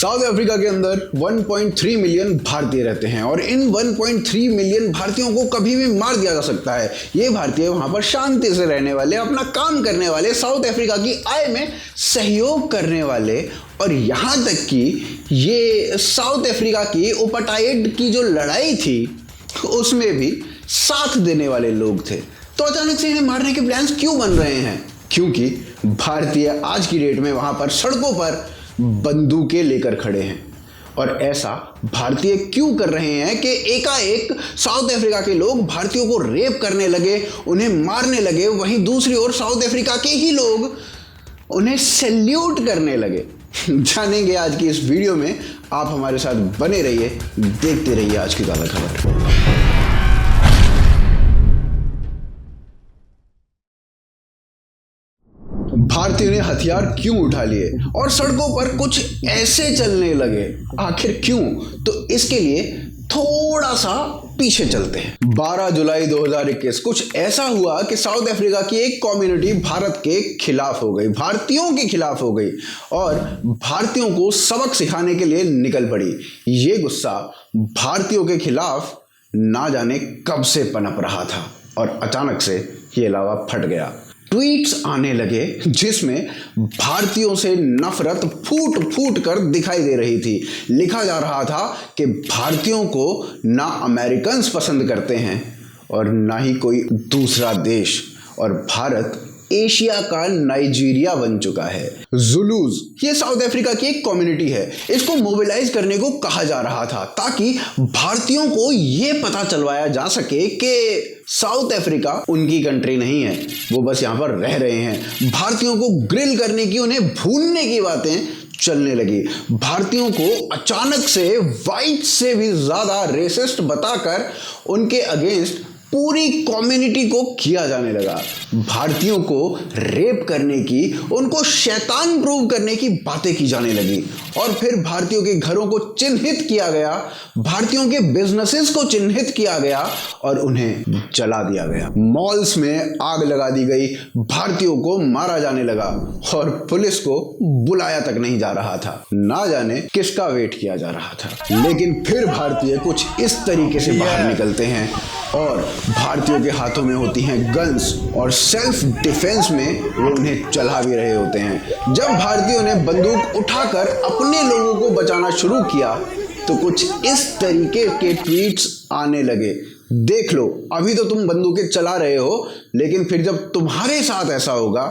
South Africa के अंदर 1.3 million भारतीय रहते हैं और इन 1.3 मिलियन भारतीयों को कभी भी मार दिया जा सकता है। ये भारतीय वहां पर शांति से रहने वाले, अपना काम करने वाले, साउथ अफ्रीका की आय में सहयोग करने वाले और यहाँ तक कि ये साउथ अफ्रीका की अपार्टाइड की जो लड़ाई थी उसमें भी साथ देने वाले लोग थे। तो अचानक से इन्हें मारने के प्लान्स क्यों बन रहे हैं? क्योंकि भारतीय आज की डेट में वहां पर सड़कों पर बंदूकें लेकर खड़े हैं। और ऐसा भारतीय क्यों कर रहे हैं कि एकाएक साउथ अफ्रीका के लोग भारतीयों को रेप करने लगे, उन्हें मारने लगे, वहीं दूसरी ओर साउथ अफ्रीका के ही लोग उन्हें सैल्यूट करने लगे। जानेंगे आज की इस वीडियो में। आप हमारे साथ बने रहिए, देखते रहिए आज की ताज़ा खबर। भारतीयों ने हथियार क्यों उठा लिए और सड़कों पर कुछ ऐसे चलने लगे? आखिर क्यों? तो इसके लिए थोड़ा सा पीछे चलते हैं। 12 जुलाई 2021 कुछ ऐसा हुआ कि साउथ अफ्रीका की एक कम्युनिटी भारत के खिलाफ हो गई, भारतीयों के खिलाफ हो गई और भारतीयों को सबक सिखाने के लिए निकल पड़ी। ये गुस्सा भारतीयों के खिलाफ ना जाने कब से पनप रहा था और अचानक से ये लावा फट गया। ट्वीट्स आने लगे जिसमें भारतीयों से नफरत फूट फूट कर दिखाई दे रही थी। लिखा जा रहा था कि भारतीयों को ना अमेरिकन्स पसंद करते हैं और ना ही कोई दूसरा देश, और भारत एशिया का नाइजीरिया बन चुका है। जुलूज ये साउथ अफ्रीका की एक कम्युनिटी है, इसको मोबिलाइज करने को कहा जा रहा था ताकि भारतीयों को ये पता चलवाया जा सके कि साउथ अफ्रीका उनकी कंट्री नहीं है, वो बस यहाँ पर रह रहे हैं। भारतीयों को ग्रिल करने की, उन्हें भूनने की बातें चलने लगी। भारतीयों को अचानक से वाइट से भी ज्यादा रेसिस्ट बताकर उनके अगेंस्ट पूरी कम्युनिटी को किया जाने लगा। भारतीयों को रेप करने की, उनको शैतान प्रूव करने की बातें की जाने लगी और फिर भारतीयों के घरों को चिन्हित किया गया, भारतीयों के बिजनेसेस को चिन्हित किया गया और उन्हें जला दिया गया। मॉल्स में आग लगा दी गई, भारतीयों को मारा जाने लगा और पुलिस को बुलाया तक नहीं जा रहा था। ना जाने किसका वेट किया जा रहा था। लेकिन फिर भारतीय कुछ इस तरीके से बाहर निकलते हैं और भारतीयों के हाथों में होती हैं गन्स और सेल्फ डिफेंस में वो उन्हें चला भी रहे होते हैं। जब भारतीयों ने बंदूक उठाकर अपने लोगों को बचाना शुरू किया तो कुछ इस तरीके के ट्वीट्स आने लगे। देख लो, अभी तो तुम बंदूकें चला रहे हो, लेकिन फिर जब तुम्हारे साथ ऐसा होगा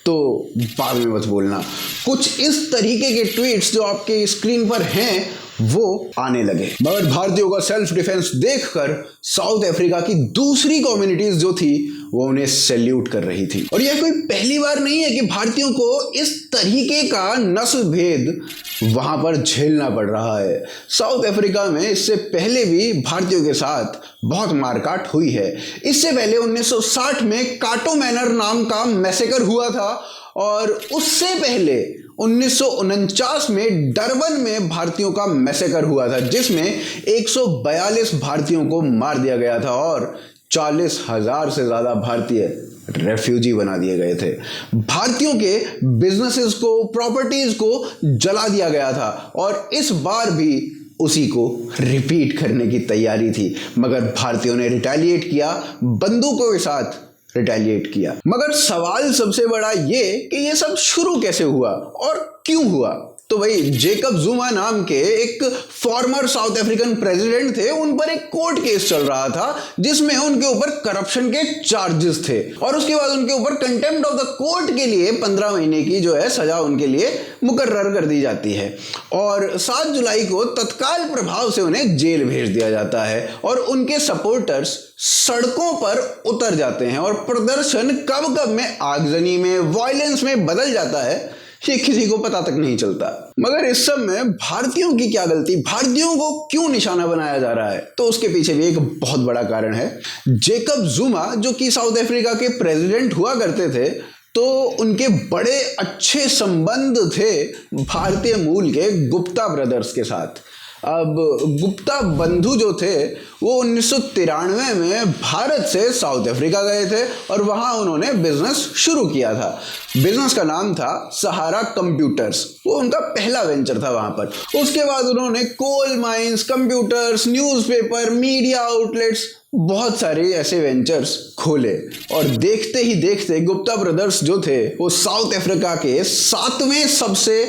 तो बाद में मत बोलना। कुछ इस तरीके के ट्वीट्स जो आपके स्क्रीन पर हैं वो आने लगे। मगर भारतीयों का सेल्फ डिफेंस देखकर साउथ अफ्रीका की दूसरी कम्युनिटीज जो थी वो उन्हें सैल्यूट कर रही थी। और यह कोई पहली बार नहीं है कि भारतीयों को इस तरीके का नस्ल भेद वहां पर झेलना पड़ रहा है। साउथ अफ्रीका में इससे पहले भी भारतीयों के साथ बहुत मारकाट हुई है। इससे पहले 1960 में काटो मैनर नाम का मैसेकर हुआ था और उससे पहले 1949 में डरबन में भारतीयों का मैसेकर हुआ था जिसमें 142 भारतीयों को मार दिया गया था और 40,000 से ज्यादा भारतीय रेफ्यूजी बना दिए गए थे। भारतीयों के बिजनेसेस को, प्रॉपर्टीज को जला दिया गया था और इस बार भी उसी को रिपीट करने की तैयारी थी। मगर भारतीयों ने रिटेलिएट किया, बंदूकों के साथ रिटेलिएट किया। मगर सवाल सबसे बड़ा ये कि ये सब शुरू कैसे हुआ और क्यों हुआ? तो भाई जेकब जुमा नाम के एक फॉर्मर साउथ अफ्रीकन प्रेसिडेंट थे, उन पर एक कोर्ट केस चल रहा था जिसमें उनके ऊपर करप्शन के चार्जेस थे और उसके बाद उनके ऊपर कंटेम्प्ट ऑफ द कोर्ट के लिए 15 महीने की जो है सजा उनके लिए मुकर्रर कर दी जाती है और 7 जुलाई को तत्काल प्रभाव से उन्हें जेल भेज दिया जाता है और उनके सपोर्टर्स सड़कों पर उतर जाते हैं और प्रदर्शन कब कब में आगजनी में, वायलेंस में बदल जाता है, ये किसी को पता तक नहीं चलता। मगर इस सब में भारतीयों की क्या गलती? भारतीयों को क्यों निशाना बनाया जा रहा है? तो उसके पीछे भी एक बहुत बड़ा कारण है। जेकब जुमा जो कि साउथ अफ्रीका के प्रेसिडेंट हुआ करते थे, तो उनके बड़े अच्छे संबंध थे भारतीय मूल के गुप्ता ब्रदर्स के साथ। अब गुप्ता बंधु जो थे वो 1993 में भारत से साउथ अफ्रीका गए थे और वहाँ उन्होंने बिजनेस शुरू किया था। बिजनेस का नाम था सहारा कंप्यूटर्स, वो उनका पहला वेंचर था वहाँ पर। उसके बाद उन्होंने coal mines, computers, newspaper, media outlets, बहुत सारे ऐसे वेंचर्स खोले और देखते ही देखते गुप्ता ब्रदर्स जो थे वो साउथ अफ्रीका के 7वें सबसे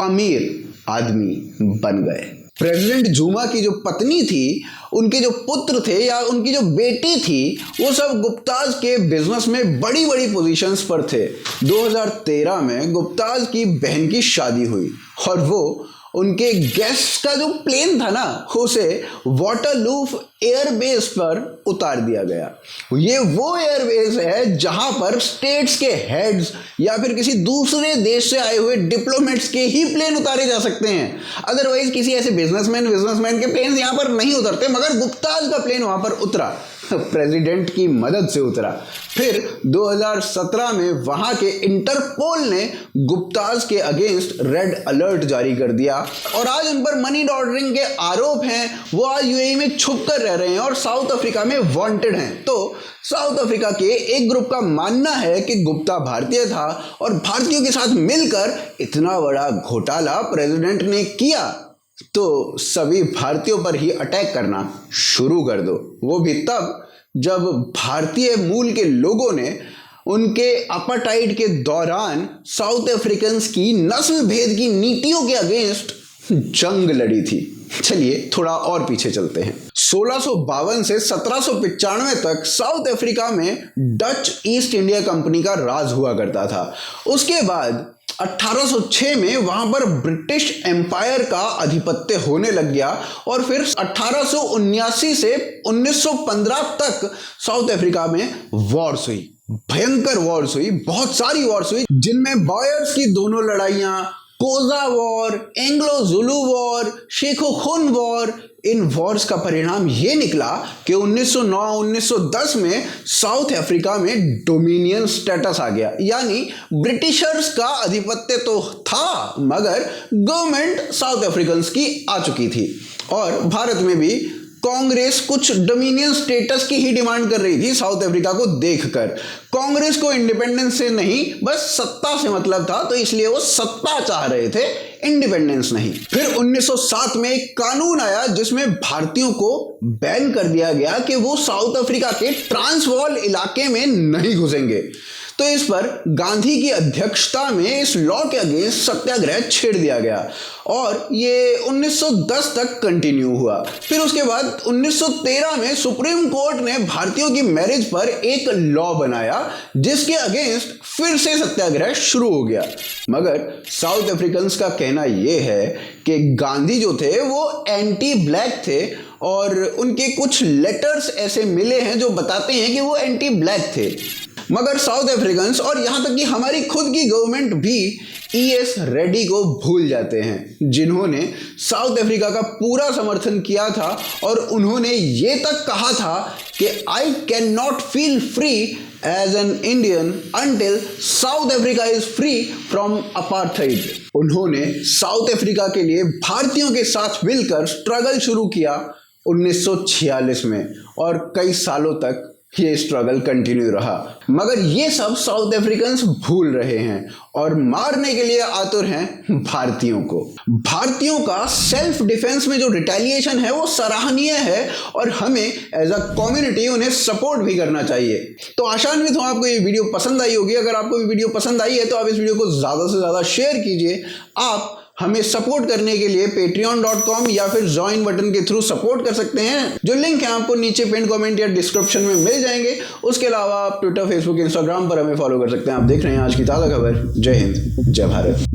अमीर आदमी बन गए। प्रेसिडेंट जुमा की जो पत्नी थी, उनके जो पुत्र थे या उनकी जो बेटी थी, वो सब गुप्ताज के बिजनेस में बड़ी बड़ी पोजीशंस पर थे। 2013 में गुप्ताज की बहन की शादी हुई और वो उनके गेस्ट का जो प्लेन था ना, उसे वाटरलूफ एयरबेस पर उतार दिया गया। ये वो एयरबेस है जहां पर स्टेट्स के हेड्स या फिर किसी दूसरे देश से आए हुए डिप्लोमेट्स के ही प्लेन उतारे जा सकते हैं। अदरवाइज किसी ऐसे बिजनेसमैन के प्लेन यहां पर नहीं उतरते, मगर गुप्ताज का प्लेन वहां पर उतरा, प्रेसिडेंट की मदद से उतरा। फिर 2017 में वहां के इंटरपोल ने गुप्ताज के अगेंस्ट रेड अलर्ट जारी कर दिया और आज उन पर मनी लॉन्ड्रिंग के आरोप हैं। वो आज यूएई में छुप कर रह रहे हैं और साउथ अफ्रीका में वांटेड हैं। तो साउथ अफ्रीका के एक ग्रुप का मानना है कि गुप्ता भारतीय था और भारतीयों के साथ मिलकर इतना बड़ा घोटाला प्रेसिडेंट ने किया, तो सभी भारतीयों पर ही अटैक करना शुरू कर दो। वो भी तब जब भारतीय मूल के लोगों ने उनके अपार्टाइड के दौरान साउथ अफ्रीकन्स की नस्ल भेद की नीतियों के अगेंस्ट जंग लड़ी थी। चलिए थोड़ा और पीछे चलते हैं। 1652 से 1795 तक साउथ अफ्रीका में डच ईस्ट इंडिया कंपनी का राज हुआ करता था। उसके बाद 1806 में वहां पर ब्रिटिश एम्पायर का आधिपत्य होने लग गया और फिर 1879 से 1915 तक साउथ अफ्रीका में वॉर्स हुई, भयंकर वॉर्स हुई, बहुत सारी वॉर्स हुई, जिनमें बॉयर्स की दोनों लड़ाइयां, कोजा वॉर, एंग्लो जुलू वॉर, शेखो खुन वॉर, इन वॉर्स का परिणाम ये निकला कि 1909-1910 में साउथ अफ्रीका में डोमिनियन स्टेटस आ गया, यानी ब्रिटिशर्स का आधिपत्य तो था मगर गवर्नमेंट साउथ अफ्रीकन्स की आ चुकी थी। और भारत में भी कांग्रेस कुछ डोमिनियन स्टेटस की ही डिमांड कर रही थी साउथ अफ्रीका को देखकर। कांग्रेस को इंडिपेंडेंस से नहीं, बस सत्ता से मतलब था, तो इसलिए वो सत्ता चाह रहे थे, इंडिपेंडेंस नहीं। फिर 1907 में एक कानून आया जिसमें भारतीयों को बैन कर दिया गया कि वो साउथ अफ्रीका के ट्रांसवाल इलाके में नहीं घुसेंगे। तो इस पर गांधी की अध्यक्षता में इस लॉ के अगेंस्ट सत्याग्रह छेड़ दिया गया और ये 1910 तक कंटिन्यू हुआ। फिर उसके बाद 1913 में सुप्रीम कोर्ट ने भारतीयों की मैरिज पर एक लॉ बनाया जिसके अगेंस्ट फिर से सत्याग्रह शुरू हो गया। मगर साउथ अफ्रीकन्स का कहना यह है कि गांधी जो थे वो एंटी ब्लैक थे और उनके कुछ लेटर्स ऐसे मिले हैं जो बताते हैं कि वो एंटी ब्लैक थे। मगर साउथ अफ्रीकन्स और यहाँ तक कि हमारी खुद की गवर्नमेंट भी ES रेड्डी को भूल जाते हैं, जिन्होंने साउथ अफ्रीका का पूरा समर्थन किया था और उन्होंने ये तक कहा था कि I can not feel free as an Indian until South Africa is free from apartheid. उन्होंने साउथ अफ्रीका के लिए भारतीयों के साथ मिलकर स्ट्रगल शुरू किया 1946 में और कई सालों तक ये स्ट्रगल कंटिन्यू रहा। मगर ये सब साउथ अफ्रीकन्स भूल रहे हैं और मारने के लिए आतुर हैं भारतीयों को। भारतीयों का सेल्फ डिफेंस में जो रिटेलिएशन है वो सराहनीय है और हमें एज अ कम्युनिटी उन्हें सपोर्ट भी करना चाहिए। तो आशान्वित हूं आपको ये वीडियो पसंद आई होगी। अगर आपको ये वीडियो पसंद आई है तो आप इस वीडियो को ज़्यादा से ज़्यादा शेयर कीजिए। आप हमें सपोर्ट करने के लिए patreon.com या फिर ज्वाइन बटन के थ्रू सपोर्ट कर सकते हैं, जो लिंक है आपको नीचे पिन कमेंट या डिस्क्रिप्शन में मिल जाएंगे। उसके अलावा आप ट्विटर, फेसबुक, इंस्टाग्राम पर हमें फॉलो कर सकते हैं। आप देख रहे हैं आज की ताज़ा खबर। जय हिंद, जय भारत।